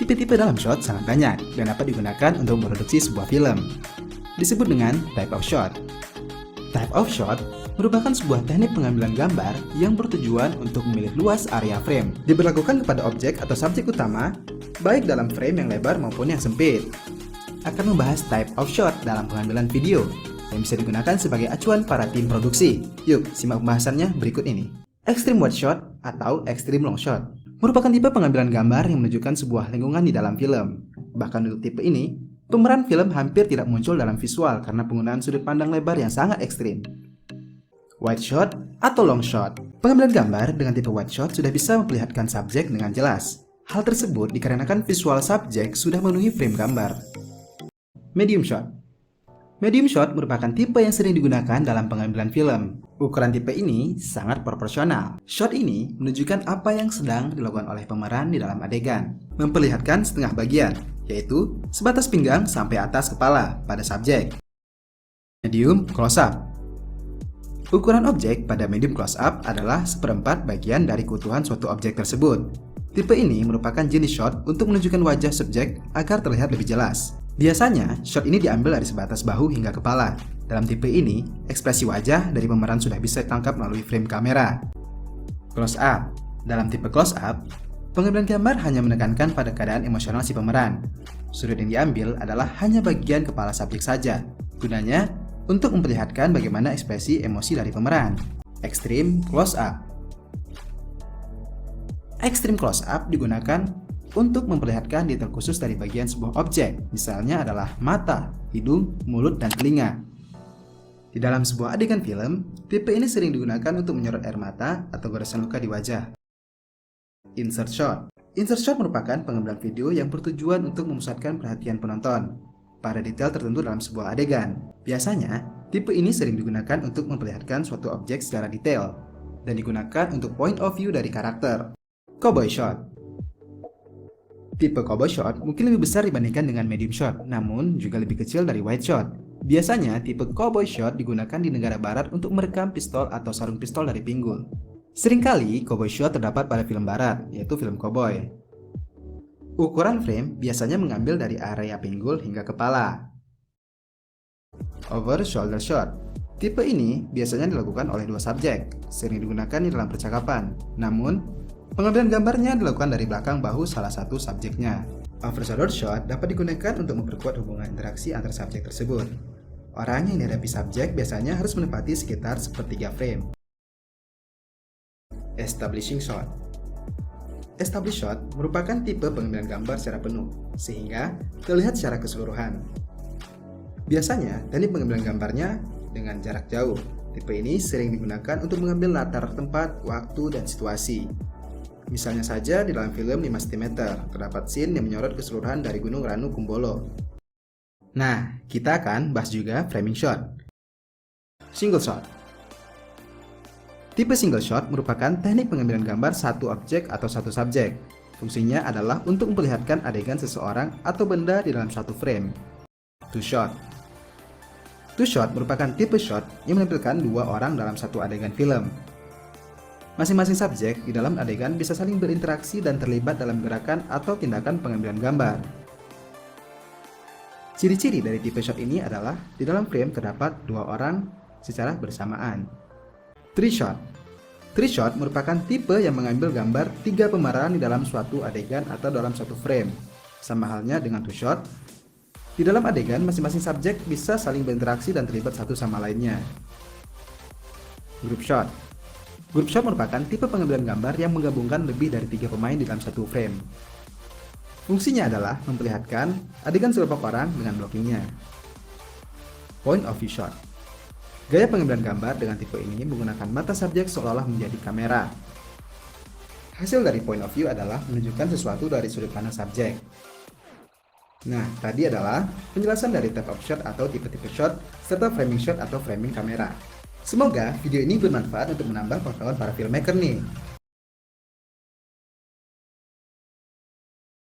Tipe-tipe dalam shot sangat banyak dan dapat digunakan untuk memproduksi sebuah film. Disebut dengan type of shot. Type of shot merupakan sebuah teknik pengambilan gambar yang bertujuan untuk memilih luas area frame. Diberlakukan kepada objek atau subjek utama, baik dalam frame yang lebar maupun yang sempit. Akan membahas type of shot dalam pengambilan video yang bisa digunakan sebagai acuan para tim produksi. Yuk, simak pembahasannya berikut ini. Extreme wide shot atau extreme long shot merupakan tipe pengambilan gambar yang menunjukkan sebuah lingkungan di dalam film. Bahkan untuk tipe ini, pemeran film hampir tidak muncul dalam visual karena penggunaan sudut pandang lebar yang sangat ekstrim. Wide shot atau long shot. Pengambilan gambar dengan tipe wide shot sudah bisa memperlihatkan subjek dengan jelas. Hal tersebut dikarenakan visual subjek sudah memenuhi frame gambar. Medium shot. Medium shot merupakan tipe yang sering digunakan dalam pengambilan film. Ukuran tipe ini sangat proporsional. Shot ini menunjukkan apa yang sedang dilakukan oleh pemeran di dalam adegan. Memperlihatkan setengah bagian, yaitu sebatas pinggang sampai atas kepala pada subjek. Medium close-up. Ukuran objek pada medium close-up adalah seperempat bagian dari keutuhan suatu objek tersebut. Tipe ini merupakan jenis shot untuk menunjukkan wajah subjek agar terlihat lebih jelas. Biasanya, shot ini diambil dari sebatas bahu hingga kepala. Dalam tipe ini, ekspresi wajah dari pemeran sudah bisa ditangkap melalui frame kamera. Close-up. Dalam tipe close-up, pengambilan gambar hanya menekankan pada keadaan emosional si pemeran. Sudut yang diambil adalah hanya bagian kepala subjek saja. Gunanya untuk memperlihatkan bagaimana ekspresi emosi dari pemeran. Extreme close-up. Extreme close-up digunakan untuk memperlihatkan detail khusus dari bagian sebuah objek, misalnya adalah mata, hidung, mulut, dan telinga. Di dalam sebuah adegan film, tipe ini sering digunakan untuk menyorot air mata atau goresan luka di wajah. Insert shot. Insert shot merupakan pengambilan video yang bertujuan untuk memusatkan perhatian penonton pada detail tertentu dalam sebuah adegan. Biasanya, tipe ini sering digunakan untuk memperlihatkan suatu objek secara detail dan digunakan untuk point of view dari karakter. Cowboy shot. Tipe cowboy shot mungkin lebih besar dibandingkan dengan medium shot, namun juga lebih kecil dari wide shot. Biasanya, tipe cowboy shot digunakan di negara barat untuk merekam pistol atau sarung pistol dari pinggul. Seringkali, cowboy shot terdapat pada film barat, yaitu film cowboy. Ukuran frame biasanya mengambil dari area pinggul hingga kepala. Over shoulder shot. Tipe ini biasanya dilakukan oleh dua subjek, sering digunakan di dalam percakapan. Namun, pengambilan gambarnya dilakukan dari belakang bahu salah satu subjeknya. Over shoulder shot dapat digunakan untuk memperkuat hubungan interaksi antar subjek tersebut. Orang yang dihadapi subjek biasanya harus menempati sekitar sepertiga frame. Establishing shot. Establish shot merupakan tipe pengambilan gambar secara penuh, sehingga terlihat secara keseluruhan. Biasanya, teknik pengambilan gambarnya dengan jarak jauh. Tipe ini sering digunakan untuk mengambil latar tempat, waktu, dan situasi. Misalnya saja di dalam film 5 cm, terdapat scene yang menyorot keseluruhan dari Gunung Ranu Kumbolo. Nah, kita akan bahas juga framing shot. Single shot. Tipe single shot merupakan teknik pengambilan gambar satu objek atau satu subjek. Fungsinya adalah untuk memperlihatkan adegan seseorang atau benda di dalam satu frame. Two shot. Two shot merupakan tipe shot yang menampilkan dua orang dalam satu adegan film. Masing-masing subjek di dalam adegan bisa saling berinteraksi dan terlibat dalam gerakan atau tindakan pengambilan gambar. Ciri-ciri dari tipe shot ini adalah di dalam frame terdapat dua orang secara bersamaan. Three shot. Three shot merupakan tipe yang mengambil gambar tiga pemeran di dalam suatu adegan atau dalam satu frame. Sama halnya dengan two shot, di dalam adegan masing-masing subjek bisa saling berinteraksi dan terlibat satu sama lainnya. Group shot. Group shot merupakan tipe pengambilan gambar yang menggabungkan lebih dari 3 pemain di dalam satu frame. Fungsinya adalah memperlihatkan adegan sekelompok orang dengan blockingnya. Point of view shot. Gaya pengambilan gambar dengan tipe ini menggunakan mata subjek seolah-olah menjadi kamera. Hasil dari point of view adalah menunjukkan sesuatu dari sudut pandang subjek. Nah, tadi adalah penjelasan dari type of shot atau tipe-tipe shot serta framing shot atau framing kamera. Semoga video ini bermanfaat untuk menambah pengetahuan para filmmaker nih.